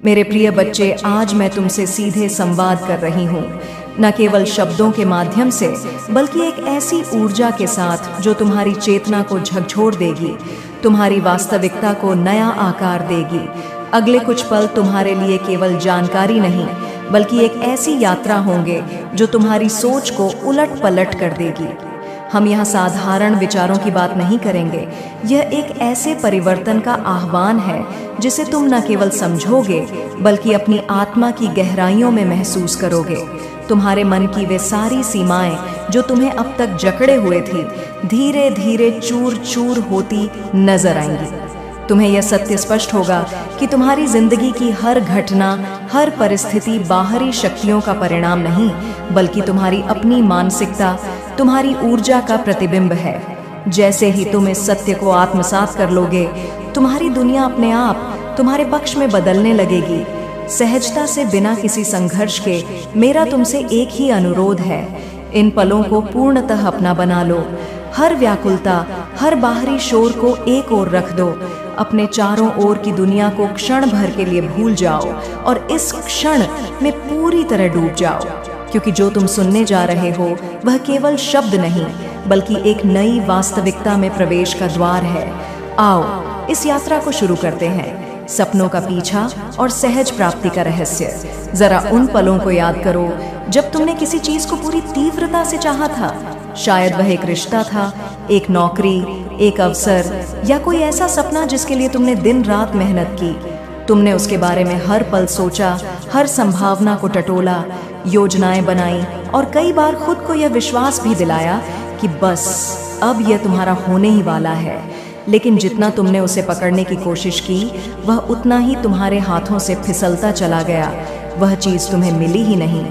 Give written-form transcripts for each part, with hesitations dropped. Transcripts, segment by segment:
मेरे प्रिय बच्चे, आज मैं तुमसे सीधे संवाद कर रही हूँ, न केवल शब्दों के माध्यम से, बल्कि एक ऐसी ऊर्जा के साथ जो तुम्हारी चेतना को झकझोर देगी, तुम्हारी वास्तविकता को नया आकार देगी। अगले कुछ पल तुम्हारे लिए केवल जानकारी नहीं, बल्कि एक ऐसी यात्रा होंगे जो तुम्हारी सोच को उलट पलट कर देगी। हम यहाँ साधारण विचारों की बात नहीं करेंगे। यह एक ऐसे परिवर्तन का आह्वान है जिसे तुम न केवल समझोगे, बल्कि अपनी आत्मा की गहराइयों में महसूस करोगे। तुम्हारे मन की वे सारी सीमाएं जो तुम्हें अब तक जकड़े हुए थी, धीरे धीरे चूर चूर होती नजर आएंगी। तुम्हें यह सत्य स्पष्ट होगा कि तुम्हारी जिंदगी की हर घटना, हर परिस्थिति बाहरी शक्तियों का परिणाम नहीं, बल्कि तुम्हारी अपनी मानसिकता, तुम्हारी ऊर्जा का प्रतिबिंब है। जैसे ही तुम इस सत्य को आत्मसात कर लोगे, तुम्हारी दुनिया अपने आप तुम्हारे पक्ष में बदलने लगेगी। सहजता से, बिना किसी संघर्ष के, मेरा तुमसे एक ही अनुरोध है, इन पलों को पूर्णतः अपना बना लो। हर व्याकुलता, हर बाहरी शोर को एक ओर रख दो। अपने चारों ओर की दुनिया को क्षण भर के लिए भूल जाओ और इस क्षण में पूरी तरह डूब जाओ, क्योंकि जो तुम सुनने जा रहे हो वह केवल शब्द नहीं, बल्कि एक नई वास्तविकता में प्रवेश का द्वार है। आओ, इस यात्रा को शुरू करते हैं। सपनों का पीछा और सहज प्राप्ति का रहस्य। जरा उन पलों को याद करो जब तुमने किसी चीज को पूरी तीव्रता से चाहा था। शायद वह एक रिश्ता था, एक नौकरी, एक अवसर, या कोई ऐसा सपना जिसके लिए तुमने दिन रात मेहनत की। तुमने उसके बारे में हर पल सोचा, हर संभावना को टटोला, योजनाएं बनाई और कई बार खुद को यह विश्वास भी दिलाया कि बस अब यह तुम्हारा होने ही वाला है। लेकिन जितना तुमने उसे पकड़ने की कोशिश की, वह उतना ही तुम्हारे हाथों से फिसलता चला गया। वह चीज तुम्हें मिली ही नहीं।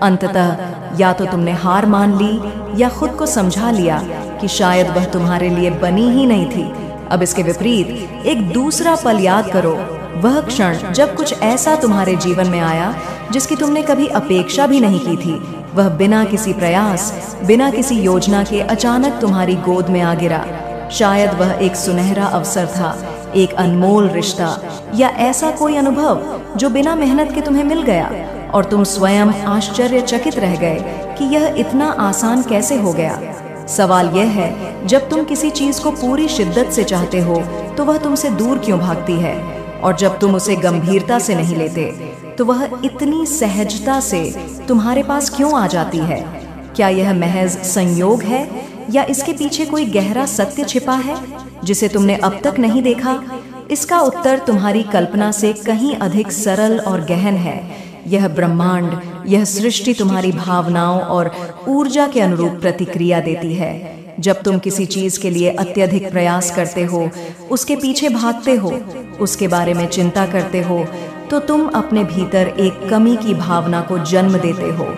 अंततः या तो तुमने हार मान ली या खुद को समझा लिया कि शायद वह तुम्हारे लिए बनी ही नहीं थी। अब इसके विपरीत एक दूसरा पल याद करो, वह क्षण जब कुछ ऐसा तुम्हारे जीवन में आया जिसकी तुमने कभी अपेक्षा भी नहीं की थी। वह बिना किसी प्रयास, बिना किसी योजना के अचानक तुम्हारी गोद में आ गिरा। शायद वह एक सुनहरा अवसर था, एक अनमोल रिश्ता, या ऐसा कोई अनुभव जो बिना मेहनत के तुम्हें मिल गया और तुम स्वयं आश्चर्यचकित रह गए कि यह इतना आसान कैसे हो गया। सवाल यह है, जब तुम किसी चीज को पूरी शिद्दत से चाहते हो तो वह तुमसे दूर क्यों भागती है, और जब तुम उसे गंभीरता से नहीं लेते तो वह इतनी सहजता से तुम्हारे पास क्यों आ जाती है? क्या यह महज संयोग है या इसके पीछे कोई गहरा सत्य छिपा है जिसे तुमने अब तक नहीं देखा? इसका उत्तर तुम्हारी कल्पना से कहीं अधिक सरल और गहन है। यह ब्रह्मांड, यह सृष्टि तुम्हारी भावनाओं और ऊर्जा के अनुरूप प्रतिक्रिया देती है। जब तुम किसी चीज के लिए अत्यधिक प्रयास करते हो, उसके पीछे भागते हो, उसके बारे में चिंता करते हो, तो तुम अपने भीतर एक कमी की भावना को जन्म देते हो।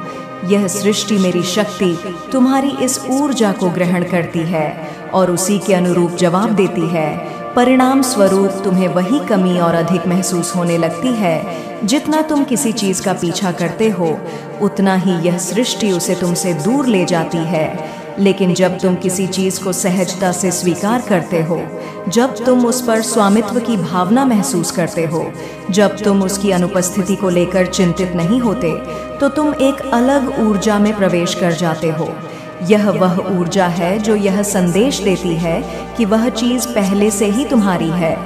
यह सृष्टि, मेरी शक्ति, तुम्हारी इस ऊर्जा को ग्रहण करती है और उसी के अनुरूप जवाब देती है। परिणाम स्वरूप तुम्हें वही कमी और अधिक महसूस होने लगती है। जितना तुम किसी चीज का पीछा करते हो, उतना ही यह सृष्टि उसे तुमसे दूर ले जाती है। लेकिन जब तुम किसी चीज को सहजता से स्वीकार करते हो, जब तुम उस पर स्वामित्व की भावना महसूस करते हो, जब तुम उसकी अनुपस्थिति को लेकर चिंतित नहीं होते, तो तुम एक अलग ऊर्जा में प्रवेश कर जाते हो। यह वह ऊर्जा है जो यह संदेश देती है कि वह चीज पहले से ही तुम्हारी है।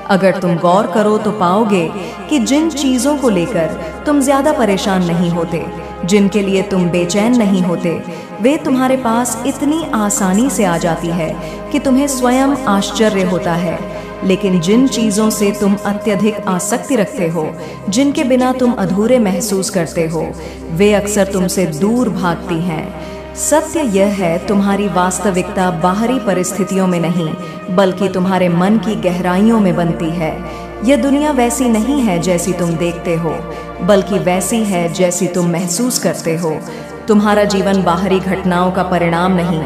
अगर तुम गौर करो तो पाओगे कि जिन चीजों को लेकर तुम ज्यादा परेशान नहीं होते, जिनके लिए तुम बेचैन नहीं होते, वे तुम्हारे पास इतनी आसानी से आ जाती है कि तुम्हें स्वयं आश्चर्य होता है। लेकिन जिन चीजों से तुम अत्यधिक आसक्ति रखते हो, जिनके बिना तुम अधूरे महसूस करते हो, वे अक्सर तुमसे दूर भागती हैं। सत्य यह है, तुम्हारी वास्तविकता बाहरी परिस्थितियों में नहीं, बल्कि तुम्हारे मन की गहराइयों में बनती है। यह दुनिया वैसी नहीं है जैसी तुम देखते हो, बल्कि वैसी है जैसी तुम महसूस करते हो। तुम्हारा जीवन बाहरी घटनाओं का परिणाम नहीं,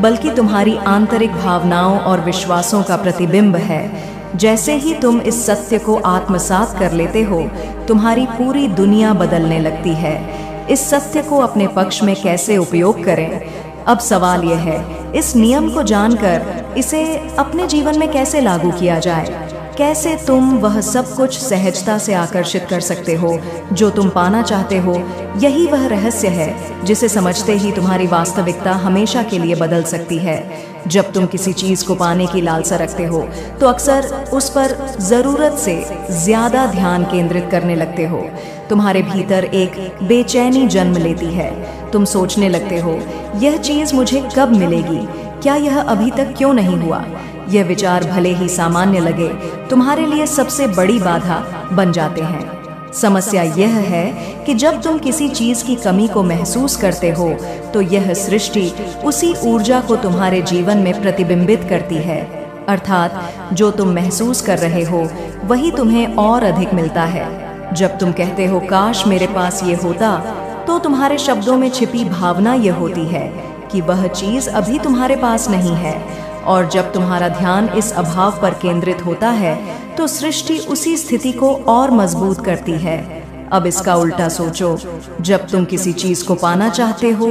बल्कि तुम्हारी आंतरिक भावनाओं और विश्वासों का प्रतिबिंब है। जैसे ही तुम इस सत्य को आत्मसात कर लेते हो, तुम्हारी पूरी दुनिया बदलने लगती है। इस सत्य को अपने पक्ष में कैसे उपयोग करें? अब सवाल यह है, इस नियम को जानकर इसे अपने जीवन में कैसे लागू किया जाए? कैसे तुम वह सब कुछ सहजता से आकर्षित कर सकते हो जो तुम पाना चाहते हो। यही वह रहस्य है जिसे समझते ही तुम्हारी वास्तविकता हमेशा के लिए बदल सकती है। जब तुम किसी चीज को पाने की लालसा रखते हो तो अक्सर उस पर जरूरत से ज्यादा ध्यान केंद्रित करने लगते हो। तुम्हारे भीतर एक बेचैनी जन्म लेती है। तुम सोचने लगते हो, यह चीज मुझे कब मिलेगी, क्या यह अभी तक क्यों नहीं हुआ। यह विचार भले ही सामान्य लगे, तुम्हारे लिए सबसे बड़ी बाधा बन जाते हैं। समस्या यह है कि जब तुम किसी चीज की कमी को महसूस करते हो तो यह सृष्टि उसी ऊर्जा को तुम्हारे जीवन में प्रतिबिंबित करती है। अर्थात जो तुम महसूस कर रहे हो वही तुम्हें और अधिक मिलता है। जब तुम कहते हो काश मेरे पास ये होता, तो तुम्हारे शब्दों में छिपी भावना यह होती है कि वह चीज अभी तुम्हारे पास नहीं है। और जब तुम्हारा ध्यान इस अभाव पर केंद्रित होता है तो सृष्टि उसी स्थिति को और मजबूत करती है। अब इसका उल्टा सोचो, जब तुम किसी चीज को पाना चाहते हो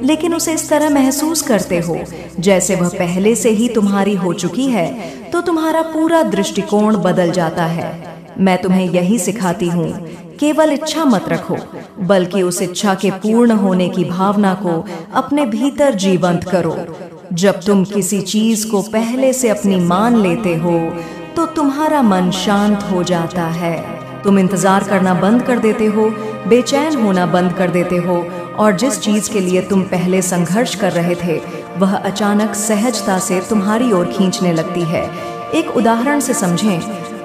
लेकिन उसे इस तरह महसूस करते हो जैसे वह पहले से ही तुम्हारी हो चुकी है, तो तुम्हारा पूरा दृष्टिकोण बदल जाता है। मैं तुम्हें यही सिखाती हूँ, केवल इच्छा मत रखो, बल्कि उस इच्छा के पूर्ण होने की भावना को अपने भीतर जीवंत करो। जब तुम किसी चीज को पहले से अपनी मान लेते हो तो तुम्हारा मन शांत हो जाता है। तुम इंतजार करना बंद कर देते हो, बेचैन होना बंद कर देते हो, और जिस चीज के लिए तुम पहले संघर्ष कर रहे थे वह अचानक सहजता से तुम्हारी ओर खींचने लगती है। एक उदाहरण से समझें,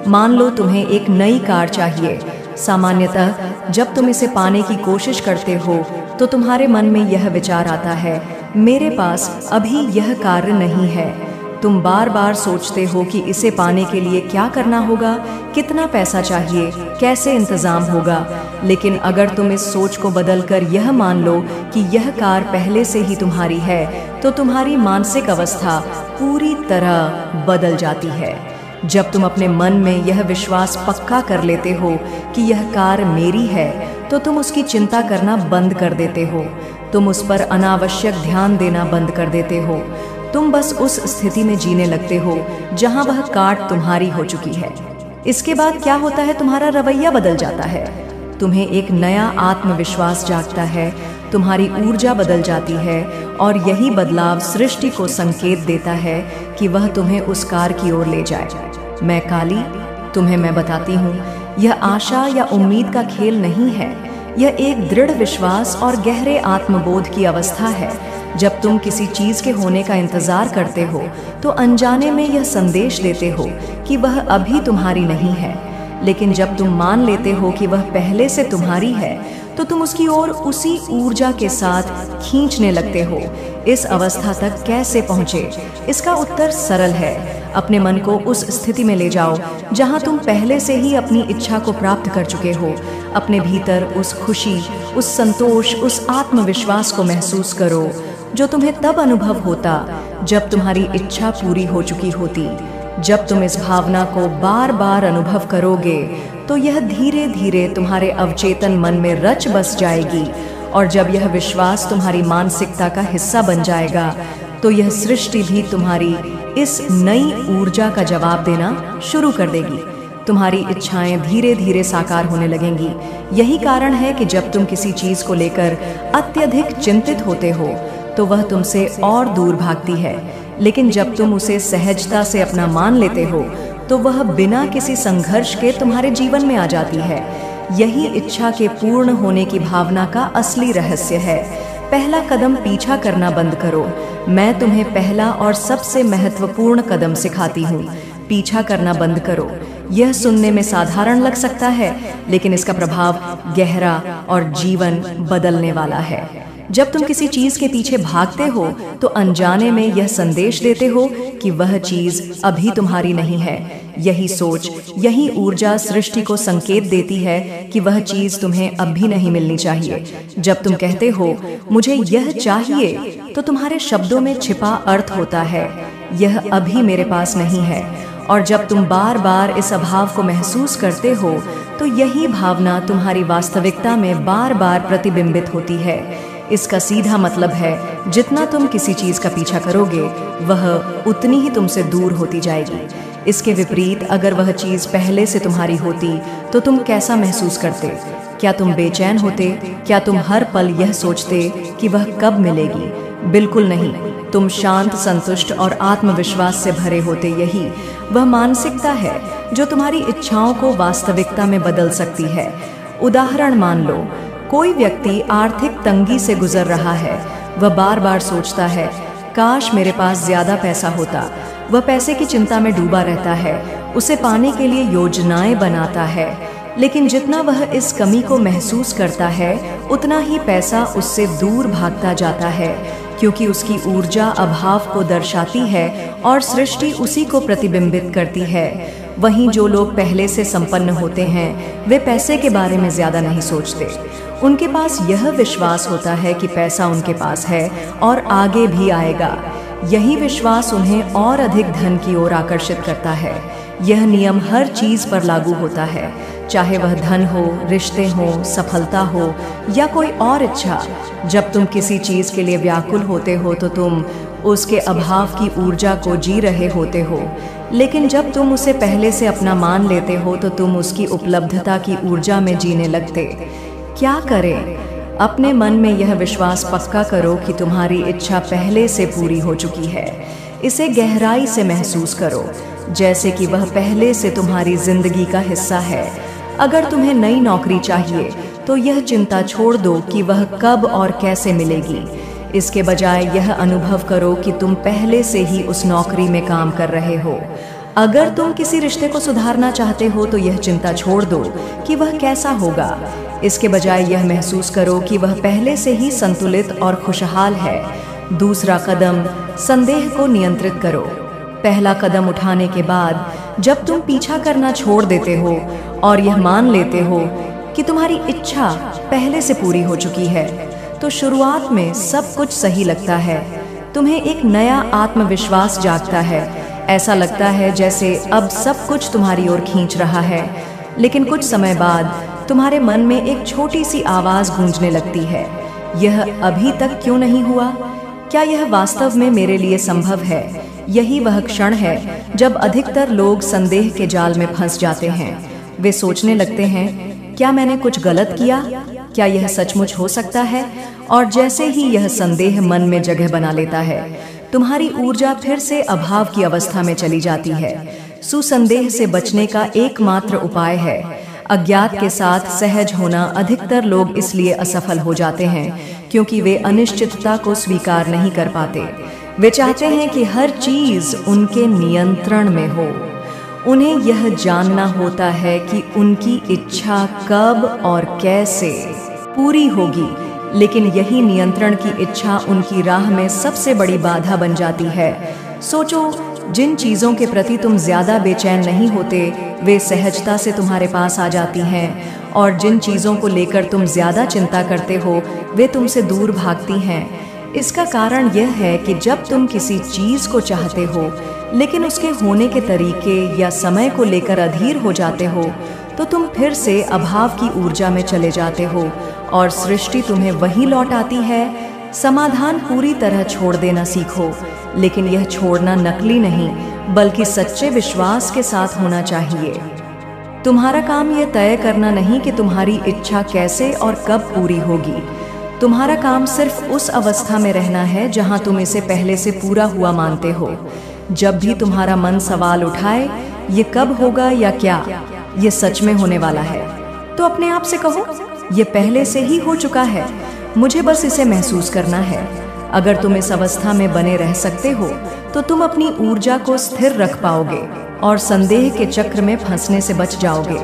मान लो तुम्हें एक नई कार चाहिए। सामान्यतः जब तुम इसे पाने की कोशिश करते हो तो तुम्हारे मन में यह विचार आता है, मेरे पास अभी यह कार्य नहीं है। तुम बार बार सोचते हो कि इसे पाने के लिए क्या करना होगा, कितना पैसा चाहिए, कैसे इंतजाम होगा। लेकिन अगर तुम इस सोच को बदलकर यह मान लो कि यह कार पहले से ही तुम्हारी है, तो तुम्हारी मानसिक अवस्था पूरी तरह बदल जाती है। जब तुम अपने मन में यह विश्वास पक्का कर लेते हो कि यह कार मेरी है, तो तुम उसकी चिंता करना बंद कर देते हो। तुम उस पर अनावश्यक ध्यान देना बंद कर देते हो। तुम बस उस स्थिति में जीने लगते हो जहां वह कार तुम्हारी हो चुकी है। इसके बाद क्या होता है, तुम्हारा रवैया बदल जाता है। तुम्हें एक नया आत्मविश्वास जागता है, तुम्हारी ऊर्जा बदल जाती है, और यही बदलाव सृष्टि को संकेत देता है कि वह तुम्हें उस कार की ओर ले जाए। मैं काली, तुम्हें मैं बताती हूँ, यह आशा या उम्मीद का खेल नहीं है। यह एक दृढ़ विश्वास और गहरे आत्मबोध की अवस्था है। जब तुम किसी चीज के होने का इंतजार करते हो तो अनजाने में यह संदेश देते हो कि वह अभी तुम्हारी नहीं है। लेकिन जब तुम मान लेते हो कि वह पहले से तुम्हारी है तो तुम उसकी ओर उसी ऊर्जा के साथ खींचने लगते हो। इस अवस्था तक कैसे पहुँचे? इसका उत्तर सरल है। अपने मन को उस स्थिति में ले जाओ जहां तुम पहले से ही अपनी इच्छा को प्राप्त कर चुके हो। अपने भीतर उस खुशी, उस संतोष, उस आत्मविश्वास को महसूस करो जो तुम्हें तब अनुभव होता जब तुम्हारी इच्छा पूरी हो चुकी होती। जब तुम इस भावना को बार बार अनुभव करोगे तो यह धीरे धीरे तुम्हारे अवचेतन मन में रच बस जाएगी, और जब यह विश्वास तुम्हारी मानसिकता का हिस्सा बन जाएगा तो यह सृष्टि भी तुम्हारी इस नई ऊर्जा का जवाब देना शुरू कर देगी। तुम्हारी इच्छाएं धीरे धीरे साकार होने लगेंगी। यही कारण है कि जब तुम किसी चीज को लेकर अत्यधिक चिंतित होते हो तो वह तुमसे और दूर भागती है, लेकिन जब तुम उसे सहजता से अपना मान लेते हो तो वह बिना किसी संघर्ष के तुम्हारे जीवन में आ जाती है। यही इच्छा के पूर्ण होने की भावना का असली रहस्य है। पहला कदम पीछा करना बंद करो। मैं तुम्हें पहला और सबसे महत्वपूर्ण कदम सिखाती हूँ। पीछा करना बंद करो। यह सुनने में साधारण लग सकता है, लेकिन इसका प्रभाव गहरा और जीवन बदलने वाला है। जब तुम किसी चीज के पीछे भागते हो तो अनजाने में यह संदेश देते हो कि वह चीज अभी तुम्हारी नहीं है। यही सोच, यही ऊर्जा सृष्टि को संकेत देती है कि वह चीज तुम्हें अब भी नहीं मिलनी चाहिए। जब तुम कहते हो मुझे यह चाहिए, तो तुम्हारे शब्दों में छिपा अर्थ होता है, यह अभी मेरे पास नहीं है। और जब तुम बार बार इस अभाव को महसूस करते हो तो यही भावना तुम्हारी वास्तविकता में बार बार प्रतिबिंबित होती है। इसका सीधा मतलब है, जितना तुम किसी चीज का पीछा करोगे वह उतनी ही तुमसे दूर होती जाएगी। इसके विपरीत अगर वह चीज पहले से तुम्हारी होती तो तुम कैसा महसूस करते? क्या तुम बेचैन होते? क्या तुम हर पल यह सोचते कि वह कब मिलेगी? बिल्कुल नहीं। तुम शांत, संतुष्ट और आत्मविश्वास से भरे होते। यही वह मानसिकता है जो तुम्हारी इच्छाओं को वास्तविकता में बदल सकती है। उदाहरण मान लो, कोई व्यक्ति आर्थिक तंगी से गुजर रहा है। वह बार बार सोचता है, काश मेरे पास ज्यादा पैसा होता। वह पैसे की चिंता में डूबा रहता है, उसे पाने के लिए योजनाएं बनाता है। लेकिन जितना वह इस कमी को महसूस करता है, उतना ही पैसा उससे दूर भागता जाता है, क्योंकि उसकी ऊर्जा अभाव को दर्शाती है और सृष्टि उसी को प्रतिबिंबित करती है। वहीं जो लोग पहले से संपन्न होते हैं, वे पैसे के बारे में ज्यादा नहीं सोचते। उनके पास यह विश्वास होता है कि पैसा उनके पास है और आगे भी आएगा। यही विश्वास उन्हें और अधिक धन की ओर आकर्षित करता है। यह नियम हर चीज पर लागू होता है, चाहे वह धन हो, रिश्ते हो, सफलता हो या कोई और इच्छा। जब तुम किसी चीज के लिए व्याकुल होते हो तो तुम उसके अभाव की ऊर्जा को जी रहे होते हो, लेकिन जब तुम उसे पहले से अपना मान लेते हो तो तुम उसकी उपलब्धता की ऊर्जा में जीने लगते। क्या करें? अपने मन में यह विश्वास पक्का करो कि तुम्हारी इच्छा पहले से पूरी हो चुकी है। इसे गहराई से महसूस करो, जैसे कि वह पहले से तुम्हारी जिंदगी का हिस्सा है। अगर तुम्हें नई नौकरी चाहिए तो यह चिंता छोड़ दो कि वह कब और कैसे मिलेगी। इसके बजाय यह अनुभव करो कि तुम पहले से ही उस नौकरी में काम कर रहे हो। अगर तुम किसी रिश्ते को सुधारना चाहते हो तो यह चिंता छोड़ दो कि वह कैसा होगा। इसके बजाय यह महसूस करो कि वह पहले से ही संतुलित और खुशहाल है। दूसरा कदम, संदेह को नियंत्रित करो। पहला कदम उठाने के बाद जब तुम पीछा करना छोड़ देते हो और यह मान लेते हो कि तुम्हारी इच्छा पहले से पूरी हो चुकी है, तो शुरुआत में सब कुछ सही लगता है। तुम्हें एक नया आत्मविश्वास जागता है। ऐसा लगता है जैसे अब सब कुछ तुम्हारी ओर खींच रहा है। लेकिन कुछ समय बाद तुम्हारे मन में एक छोटी सी आवाज गूंजने लगती है, यह अभी तक क्यों नहीं हुआ? क्या यह वास्तव में मेरे लिए संभव है? यही वह क्षण है जब अधिकतर लोग संदेह के जाल में फंस जाते हैं। वे सोचने लगते हैं, क्या मैंने कुछ गलत किया? क्या यह सचमुच हो सकता है? और जैसे ही यह संदेह मन में जगह बना लेता है, तुम्हारी ऊर्जा फिर से अभाव की अवस्था में चली जाती है। सुसंदेह से बचने का एकमात्र उपाय है अज्ञात के साथ सहज होना। अधिकतर लोग इसलिए असफल हो जाते हैं क्योंकि वे अनिश्चितता को स्वीकार नहीं कर पाते। वे चाहते हैं कि हर चीज उनके नियंत्रण में हो। उन्हें यह जानना होता है कि उनकी इच्छा कब और कैसे पूरी होगी, लेकिन यही नियंत्रण की इच्छा उनकी राह में सबसे बड़ी बाधा बन जाती है। सोचो, जिन चीजों के प्रति तुम ज्यादा बेचैन नहीं होते, वे सहजता से तुम्हारे पास आ जाती हैं, और जिन चीजों को लेकर तुम ज्यादा चिंता करते हो, वे तुमसे दूर भागती हैं। इसका कारण यह है कि जब तुम किसी चीज को चाहते हो लेकिन उसके होने के तरीके या समय को लेकर अधीर हो जाते हो, तो तुम फिर से अभाव की ऊर्जा में चले जाते हो और सृष्टि तुम्हें वहीं लौट आती है। समाधान पूरी तरह छोड़ देना सीखो, लेकिन यह छोड़ना नकली नहीं बल्कि सच्चे विश्वास के साथ होना चाहिए। तुम्हारा काम यह तय करना नहीं कि तुम्हारी इच्छा कैसे और कब पूरी होगी। तुम्हारा काम सिर्फ उस अवस्था में रहना है जहां तुम इसे पहले से पूरा हुआ मानते हो। जब भी तुम्हारा मन सवाल उठाए, ये कब होगा या क्या ये सच में होने वाला है, तो अपने आप से कहो, ये पहले से ही हो चुका है, मुझे बस इसे महसूस करना है। अगर तुम इस अवस्था में बने रह सकते हो तो तुम अपनी ऊर्जा को स्थिर रख पाओगे और संदेह के चक्र में फंसने से बच जाओगे।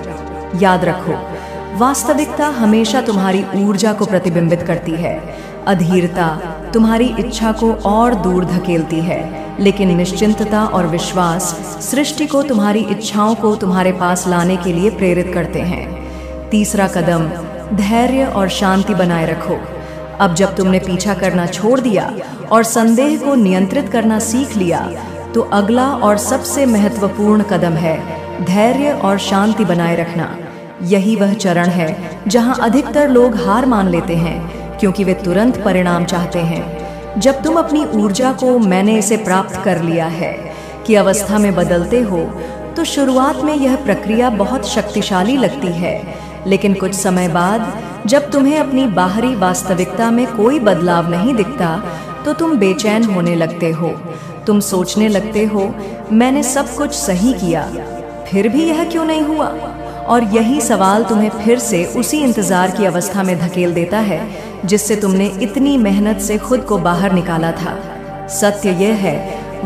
याद रखो, वास्तविकता हमेशा तुम्हारी ऊर्जा को प्रतिबिंबित करती है। अधीरता तुम्हारी इच्छा को और दूर धकेलती है, लेकिन निश्चिंतता और विश्वास सृष्टि को तुम्हारी इच्छाओं को तुम्हारे पास लाने के लिए प्रेरित करते हैं। तीसरा कदम, धैर्य और शांति बनाए रखो। अब जब तुमने पीछा करना छोड़ दिया और संदेह को नियंत्रित करना सीख लिया, तो अगला और सबसे महत्वपूर्ण कदम है धैर्य और शांति बनाए रखना। यही वह चरण है जहां अधिकतर लोग हार मान लेते हैं क्योंकि वे तुरंत परिणाम चाहते हैं। जब तुम अपनी ऊर्जा को मैंने इसे प्राप्त कर लिया है की अवस्था में बदलते हो, तो शुरुआत में यह प्रक्रिया बहुत शक्तिशाली लगती है, लेकिन कुछ समय बाद जब तुम्हें अपनी बाहरी वास्तविकता में कोई बदलाव नहीं दिखता, तो तुम बेचैन होने लगते हो। तुम सोचने लगते हो, मैंने सब कुछ सही किया, फिर भी यह क्यों नहीं हुआ? और यही सवाल तुम्हें फिर से उसी इंतजार की अवस्था में धकेल देता है जिससे तुमने इतनी मेहनत से खुद को बाहर निकाला था। सत्य यह है,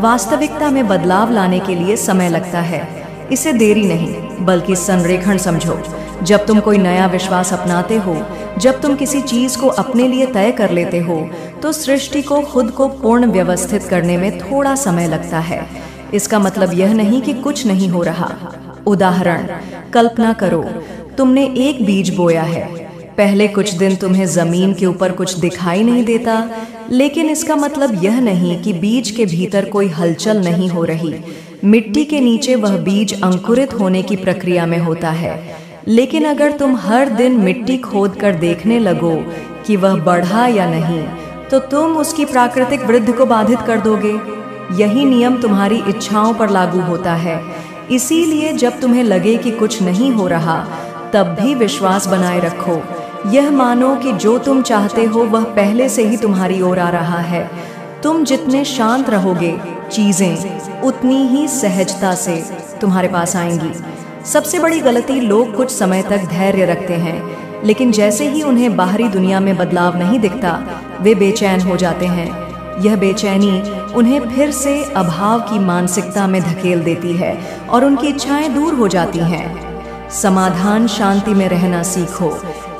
वास्तविकता में बदलाव लाने के लिए समय लगता है। इसे देरी नहीं बल्कि संरेखण समझो। जब तुम कोई नया विश्वास अपनाते हो, जब तुम किसी चीज को अपने लिए तय कर लेते हो, तो सृष्टि को खुद को पूर्ण व्यवस्थित करने में थोड़ा समय लगता है। इसका मतलब यह नहीं कि कुछ नहीं हो रहा। उदाहरण, कल्पना करो तुमने एक बीज बोया है। पहले कुछ दिन तुम्हें जमीन के ऊपर कुछ दिखाई नहीं देता, लेकिन इसका मतलब यह नहीं कि बीज के भीतर कोई हलचल नहीं हो रही। मिट्टी के नीचे वह बीज अंकुरित होने की प्रक्रिया में होता है। लेकिन अगर तुम हर दिन मिट्टी खोद कर देखने लगो कि वह बढ़ा या नहीं, तो तुम उसकी प्राकृतिक वृद्धि को बाधित कर दोगे। यही नियम तुम्हारी इच्छाओं पर लागू होता है। इसीलिए जब तुम्हें लगे कि कुछ नहीं हो रहा, तब भी विश्वास बनाए रखो। यह मानो कि जो तुम चाहते हो वह पहले से ही तुम्हारी ओर आ रहा है। तुम जितने शांत रहोगे, चीजें उतनी ही सहजता से तुम्हारे पास आएंगी। सबसे बड़ी गलती, लोग कुछ समय तक धैर्य रखते हैं, लेकिन जैसे ही उन्हें बाहरी दुनिया में बदलाव नहीं दिखता, वे बेचैन हो जाते हैं। यह बेचैनी उन्हें फिर से अभाव की मानसिकता में धकेल देती है और उनकी इच्छाएं दूर हो जाती हैं। समाधान, शांति में रहना सीखो।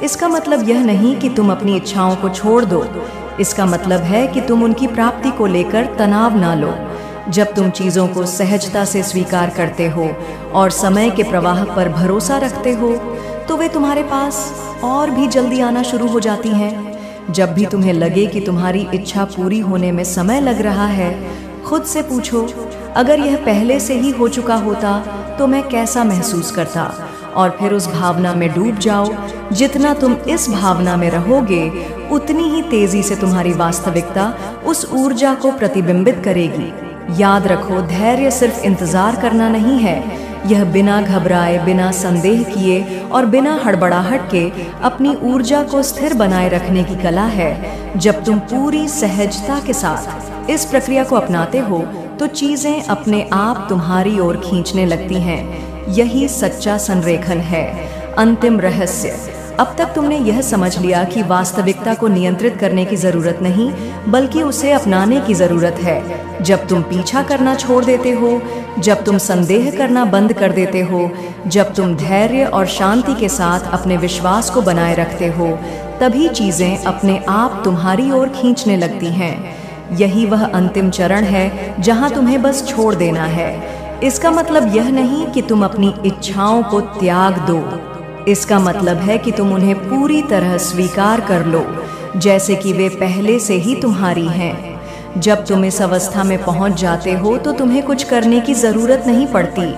इसका मतलब यह नहीं कि तुम अपनी इच्छाओं को छोड़ दो। इसका मतलब है कि तुम उनकी प्राप्ति को लेकर तनाव ना लो। जब तुम चीजों को सहजता से स्वीकार करते हो और समय के प्रवाह पर भरोसा रखते हो, तो वे तुम्हारे पास और भी जल्दी आना शुरू हो जाती हैं। जब भी तुम्हें लगे कि तुम्हारी इच्छा पूरी होने में समय लग रहा है, खुद से पूछो, अगर यह पहले से ही हो चुका होता तो मैं कैसा महसूस करता? और फिर उस भावना में डूब जाओ। जितना तुम इस भावना में रहोगे, उतनी ही तेजी से तुम्हारी वास्तविकता उस ऊर्जा को प्रतिबिंबित करेगी। याद रखो, धैर्य सिर्फ इंतजार करना नहीं है। यह बिना घबराए, बिना संदेह किए और बिना हड़बड़ाहट के अपनी ऊर्जा को स्थिर बनाए रखने की कला है। जब तुम पूरी सहजता के साथ इस प्रक्रिया को अपनाते हो, तो चीजें अपने आप तुम्हारी ओर खींचने लगती हैं। यही सच्चा संरेखन है। अंतिम रहस्य, अब तक तुमने यह समझ लिया कि वास्तविकता को नियंत्रित करने की जरूरत नहीं, बल्कि उसे अपनाने की जरूरत है। जब तुम पीछा करना छोड़ देते हो, जब तुम संदेह करना बंद कर देते हो, जब तुम धैर्य और शांति के साथ अपने विश्वास को बनाए रखते हो, तभी चीजें अपने आप तुम्हारी ओर खींचने लगती हैं। यही वह अंतिम चरण है जहां तुम्हें बस छोड़ देना है। इसका मतलब यह नहीं कि तुम अपनी इच्छाओं को त्याग दो। इसका मतलब है कि तुम उन्हें पूरी तरह स्वीकार कर लो, जैसे कि वे पहले से ही तुम्हारी हैं। जब तुम इस अवस्था में पहुंच जाते हो, तो तुम्हें कुछ करने की जरूरत नहीं पड़ती,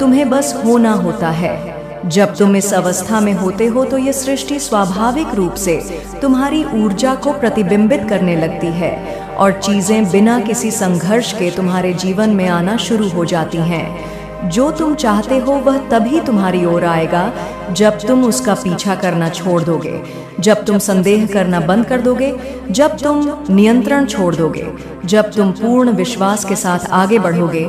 तुम्हें बस होना होता है। जब तुम इस अवस्था में होते हो, तो ये सृष्टि स्वाभाविक रूप से तुम्हारी ऊर्जा को प्रतिबिंबित करने लगती है और चीजें बिना किसी संघर्ष के तुम्हारे जीवन में आना शुरू हो जाती हैं। जो तुम चाहते हो वह तभी तुम्हारी ओर आएगा जब तुम उसका पीछा करना छोड़ दोगे, जब तुम संदेह करना बंद कर दोगे, जब तुम नियंत्रण छोड़ दोगे, जब तुम पूर्ण विश्वास के साथ आगे बढ़ोगे,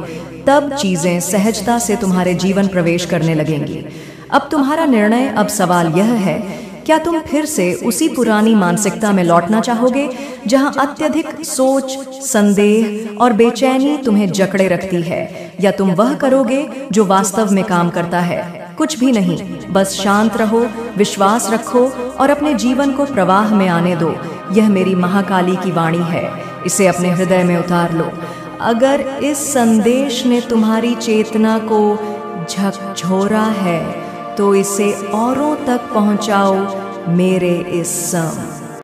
तब चीजें सहजता से तुम्हारे जीवन प्रवेश करने लगेंगी। अब तुम्हारा निर्णय, अब सवाल यह है, क्या तुम फिर से उसी पुरानी मानसिकता में लौटना चाहोगे जहां अत्यधिक सोच, संदेह और बेचैनी तुम्हें जकड़े रखती है, या तुम वह करोगे जो वास्तव में काम करता है? कुछ भी नहीं, बस शांत रहो, विश्वास रखो और अपने जीवन को प्रवाह में आने दो। यह मेरी महाकाली की वाणी है, इसे अपने हृदय में उतार लो। अगर इस संदेश ने तुम्हारी चेतना को झकझोरा है, तो इसे औरों तक पहुंचाओ मेरे इस सम।